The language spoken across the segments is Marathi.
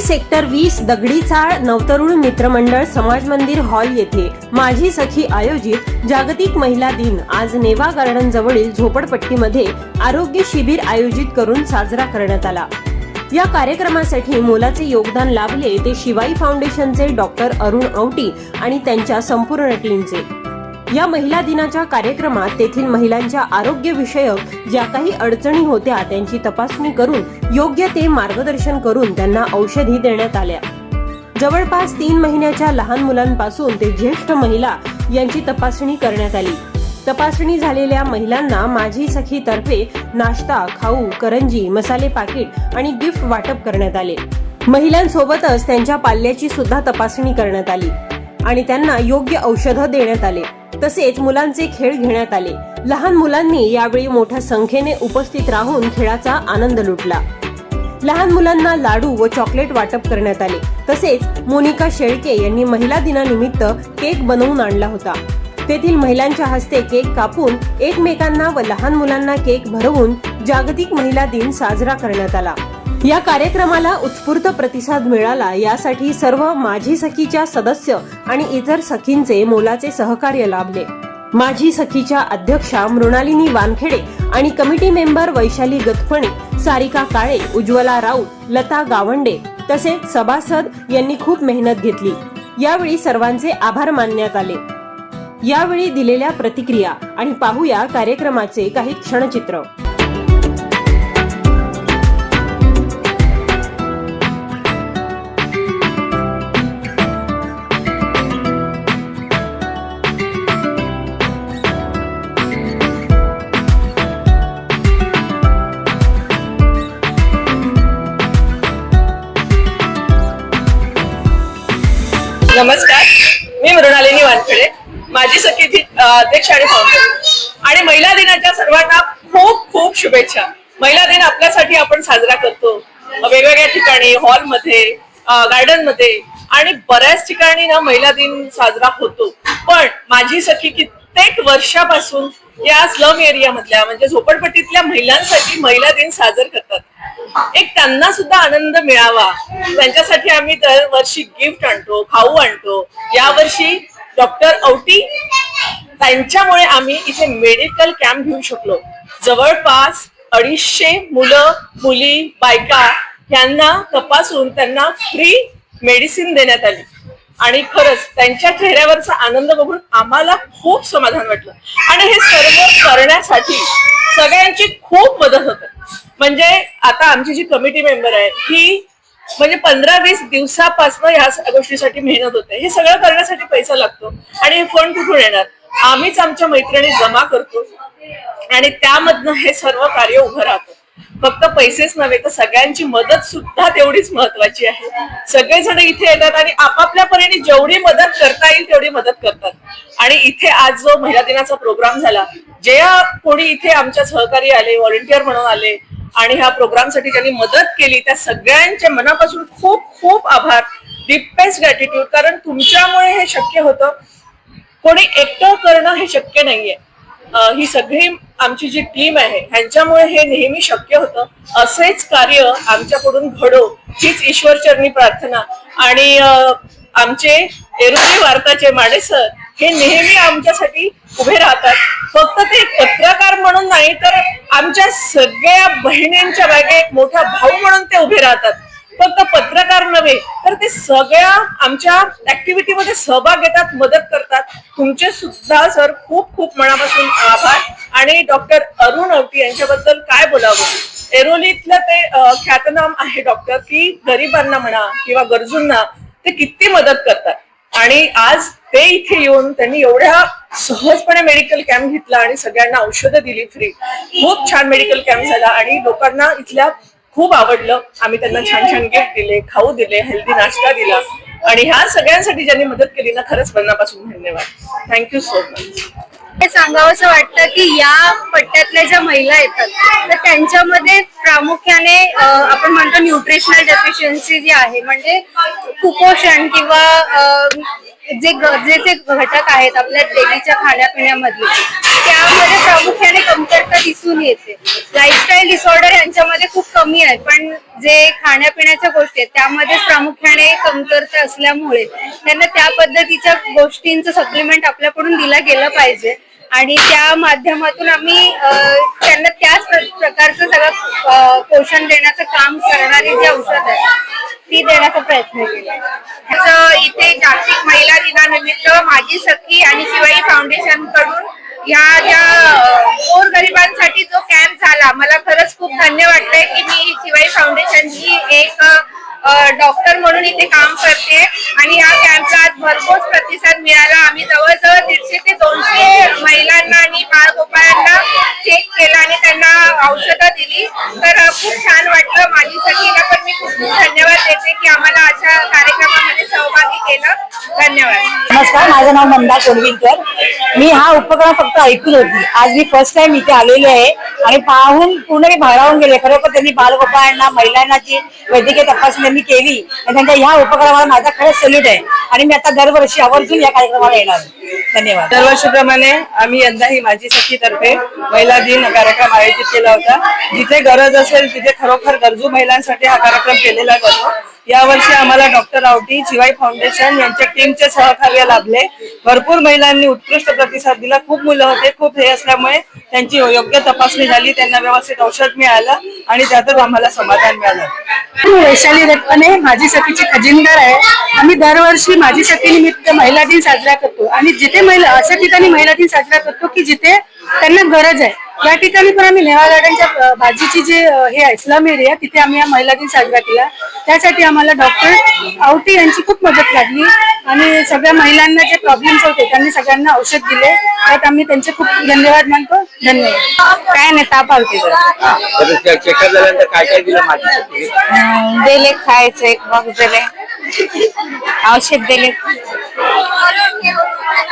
सेक्टर 20 दगडी चाळ नवतरुण मित्रमंडळ समाज मंदिर हॉल येथे माझी सखी आयोजित जागतिक महिला दिन आज नेवा गार्डन जवळील झोपडपट्टीमध्ये आरोग्य शिबिर आयोजित करून साजरा करण्यात आला। या कार्यक्रमासाठी मोलाचे योगदान लाभले ते शिवाई फाउंडेशनचे डॉक्टर अरुण औटी आणि त्यांच्या संपूर्ण टीमचे। या महिला दिनाच्या कार्यक्रमात तेथील महिलांच्या आरोग्य विषयक ज्या काही अडचणी होत्या त्यांची तपासणी करून योग्य ते मार्गदर्शन करून त्यांना औषधी देण्यात आल्या। जवळपास 3 महिन्याच्या लहान मुलांपासून ते ज्येष्ठ महिला यांची तपासणी करण्यात आली। तपासणी झालेल्या महिलांना माझी सखी तर्फे नाश्ता, खाऊ, करंजी, मसाले पाकिट आणि गिफ्ट वाटप करण्यात आले। महिलांसोबतच त्यांच्या पाल्याची सुद्धा तपासणी करण्यात आली आणि त्यांना योग्य औषधं देण्यात आले। तसेच मुलांचे खेळ घेण्यात आले। लहान मुलांनी यावेळी मोठ्या संख्येने उपस्थित राहून खेळाचा आनंद लुटला। लहान मुलांना लाडू व चॉकलेट वाटप करण्यात आले। तसेच मोनिका शेळके यांनी महिला दिनानिमित्त केक बनवून आणला होता। तेथील महिलांच्या हस्ते केक कापून एकमेकांना व लहान मुलांना केक भरवून जागतिक महिला दिन साजरा करण्यात आला। या कार्यक्रमाला उत्स्फूर्त प्रतिसाद मिळाला, यासाठी सर्व माझी सखीच्या सदस्य आणि इतर सखींचे मोलाचे सहकार्य लाभले। माझी सखीच्या अध्यक्षा मृणालिनी वानखेडे आणि कमिटी मेंबर वैशाली गतफणे, सारिका काळे, उज्ज्वला राऊत, लता गावंडे तसेच सभासद यांनी खूप मेहनत घेतली। यावेळी सर्वांचे आभार मानण्यात आले। यावेळी दिलेल्या प्रतिक्रिया आणि पाहूया कार्यक्रमाचे काही क्षणचित्र। नमस्कार, मी मृणालिनी वानखेडे, माझी सखी अध्यक्ष आणि फाउंडर। आणि महिला दिनाच्या सर्वांना खूप खूप शुभेच्छा। महिला दिन आपल्यासाठी आपण साजरा करतो वेगवेगळ्या ठिकाणी, हॉलमध्ये, गार्डनमध्ये आणि बऱ्याच ठिकाणी ना महिला दिन साजरा होतो। पण माझी सखी कित्येक वर्षापासून या स्लम एरिया मधल्या म्हणजे झोपडपट्टीतल्या महिलांसाठी महिला दिन साजर करतात। एक त्यांना सुद्धा आनंद मिळावा त्यांच्यासाठी आम्ही दरवर्षी गिफ्ट आणतो, खाऊ आणतो। यावर्षी डॉक्टर औटी त्यांच्यामुळे आम्ही इथे मेडिकल कॅम्प घेऊ शकलो। जवळपास 250 मुलं, मुली, बायका यांना तपासून त्यांना फ्री मेडिसिन देण्यात आली आणि खरंच त्यांच्या चेहऱ्यावरचा आनंद बघून आम्हाला खूप समाधान वाटलं। आणि हे सर्व करण्यासाठी सगळ्यांची खूप मदत होते। म्हणजे आता आमची जी कमिटी मेंबर आहे ही म्हणजे 15-20 दिवसापासून ह्या गोष्टीसाठी मेहनत होते। हे सगळं करण्यासाठी पैसा लागतो आणि हे फंड कुठून येणार? आम्हीच आमच्या मैत्रिणी जमा करतो आणि त्यामधनं हे सर्व कार्य उभं राहतं। फक्त पैसेच नव्हे तर सगळ्यांची मदत सुद्धा तेवढीच महत्वाची आहे। सगळेजण इथे येतात आणि आपापल्या परीने जेवढी मदत करता येईल तेवढी मदत करतात। आणि इथे आज जो महिला दिनाचा प्रोग्राम झाला, जे कोणी इथे आमच्या सहकारी आले, व्हॉलंटियर म्हणून आले आणि ह्या प्रोग्रामसाठी ज्यांनी मदत केली त्या सगळ्यांच्या मनापासून खूप खूप आभार, डीपेस्ट ग्रॅटिट्यूड। कारण तुमच्यामुळे हे शक्य होतं, कोणी एकटं करणं हे शक्य नाहीये। ही सगळी आमची जी टीम आहे ह्यांच्यामुळे हे नेहमी शक्य होतं। असेच कार्य आमच्याकडून घडो हीच ईश्वरचरणी प्रार्थना। आणि आमचे एरोली वार्ताचे माडे सर हे नेहमी आमच्यासाठी उभे राहतात। फक्त ते पत्रकार म्हणून नाही तर आमच्या सगळ्या बहिणींच्या मागे एक मोठा भाऊ म्हणून ते उभे राहतात। फक्त पत्रकार नव्हे तर ते सगळ्या आमच्या ऍक्टिव्हिटी मध्ये सहभाग घेतात, मदत करतात। तुमचे सुद्धा सर खूप खूप मनापासून आभार। आणि डॉक्टर अरुण औटी यांच्याबद्दल काय बोलावं, एरोलीतलं ते ख्यातनाम आहे डॉक्टर की गरिबांना म्हणा किंवा गरजूंना ते किती मदत करतात। आणि आज ते इथे येऊन त्यांनी एवढ्या सहजपणे मेडिकल कॅम्प घेतला आणि सगळ्यांना औषधं दिली फ्री। खूप छान मेडिकल कॅम्प झाला आणि लोकांना इथल्या खूप आवडलं। आम्ही त्यांना छान छान गिफ्ट दिले, खाऊ दिले, हेल्दी नाश्ता दिला आणि ह्या सगळ्यांसाठी ज्यांनी मदत केली ना, खरंच मनापासून धन्यवाद। Thank you so much. हे सांगावंसं वाटतं की या पट्ट्यातल्या ज्या महिला येतात तर त्यांच्यामध्ये प्रामुख्याने आपण म्हणतो न्यूट्रिशनल डेफिशियन्सी जी आहे, म्हणजे कुपोषण किंवा जे गरजेचे घटक आहेत आपल्या डेलीच्या खाण्यापिण्यामधले, त्यामध्ये प्रामुख्याने कमतरता दिसून येते. लाईफस्टाईल डिसऑर्डर यांच्यामध्ये खूप कमी आहे, पण जे खाण्यापिण्याच्या गोष्टी आहेत त्यामध्ये प्रामुख्याने कमतरता असल्यामुळे त्यांना त्या पद्धतीच्या गोष्टींचं सप्लिमेंट आपल्याकडून दिलं गेलं पाहिजे आणि त्या माध्यमातून आम्ही त्यांना त्याच प्रकारचं सगळं पोषण देण्याचं काम करणारी जी औषध आहे ती देण्याचा प्रयत्न केला. इथे जागतिक महिला दिनानिमित्त माझी सखी आणि शिवाई फाउंडेशन कडून या ज्या गोरगरिबांसाठी जो कॅम्प झाला, मला खरंच खूप धन्य वाटतंय की मी शिवाई फाउंडेशनची एक डॉक्टर म्हणून इथे काम करते आणि या कॅम्पला आज भरघोस प्रतिसाद मिळाला. आम्ही जवळजवळ 150 ते 200 महिलांना आणि बाळगोपाळांना चेक केला आणि त्यांना औषधं दिली. तर खूप छान वाटलं. माझी सखीला पण मी खूप खूप धन्यवाद देते की आम्हाला अशा कार्यक्रमामध्ये सहभागी केलं. धन्यवाद. नमस्कार, माझं नाव मंदा कोलविलकर. मी हा उपक्रम फक्त ऐकून होती. आज मी फर्स्ट टाइम इथे आलेली आहे आणि पाहून पूर्ण मी भारावून गेले. खरोखर त्यांनी बालगोपाळांना महिलांना जी वैद्यकीय तपासणी त्यांनी केली आणि त्यांच्या ह्या उपक्रमाला माझा खरंच सल्यूट आहे आणि मी आता दरवर्षी आवर्जून या कार्यक्रमाला येणार. धन्यवाद. दरवर्षीप्रमाणे आम्ही यंदाही माझी सखी तर्फे महिला दिन कार्यक्रम आयोजित केला होता. जिथे गरज असेल तिथे खरोखर गरजू महिलांसाठी हा कार्यक्रम केलेला जातो. यावर्षी आम्हाला डॉक्टर आवटी, शिवाई फाउंडेशन यांच्या टीमचे सहकार्य लाभले. भरपूर महिलांनी उत्कृष्ट प्रतिसाद दिला. खूप मुलं होते, खूप हे असल्यामुळे त्यांची योग्य तपासणी झाली, त्यांना व्यवस्थित औषध मिळालं आणि त्यातच आम्हाला समाधान मिळालं. वैशाली दत्तने माझी सखीची खजिनदार आहे. आम्ही दरवर्षी माझी सखी निमित्त महिला दिन साजरा करतो आणि जिथे महिला अशा ठिकाणी महिला दिन साजरा करतो की जिथे त्यांना गरज आहे. या ठिकाणी पण आम्ही नेवा गार्डनच्या बाजूची जे हे आहे स्लम एरिया, तिथे आम्ही हा महिला दिन साजरा केला. त्यासाठी आम्हाला डॉक्टर आवटी यांची खूप मदत लागली आणि सगळ्या महिलांना जे प्रॉब्लेम्स होते त्यांनी सगळ्यांना औषध दिले. त्यात आम्ही त्यांचे खूप धन्यवाद मानतो. धन्यवाद. काय नाही, ताप आलती चेकअप झाल्यानंतर काय काय दिलं माझी सखी? दिले खायचे, मग दिले औषध दिले.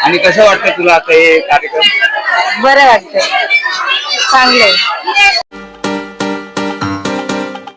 आणि कसं वाटतं तुला आता हे कार्यक्रम? बरं वाटतं, चांगलं आहे.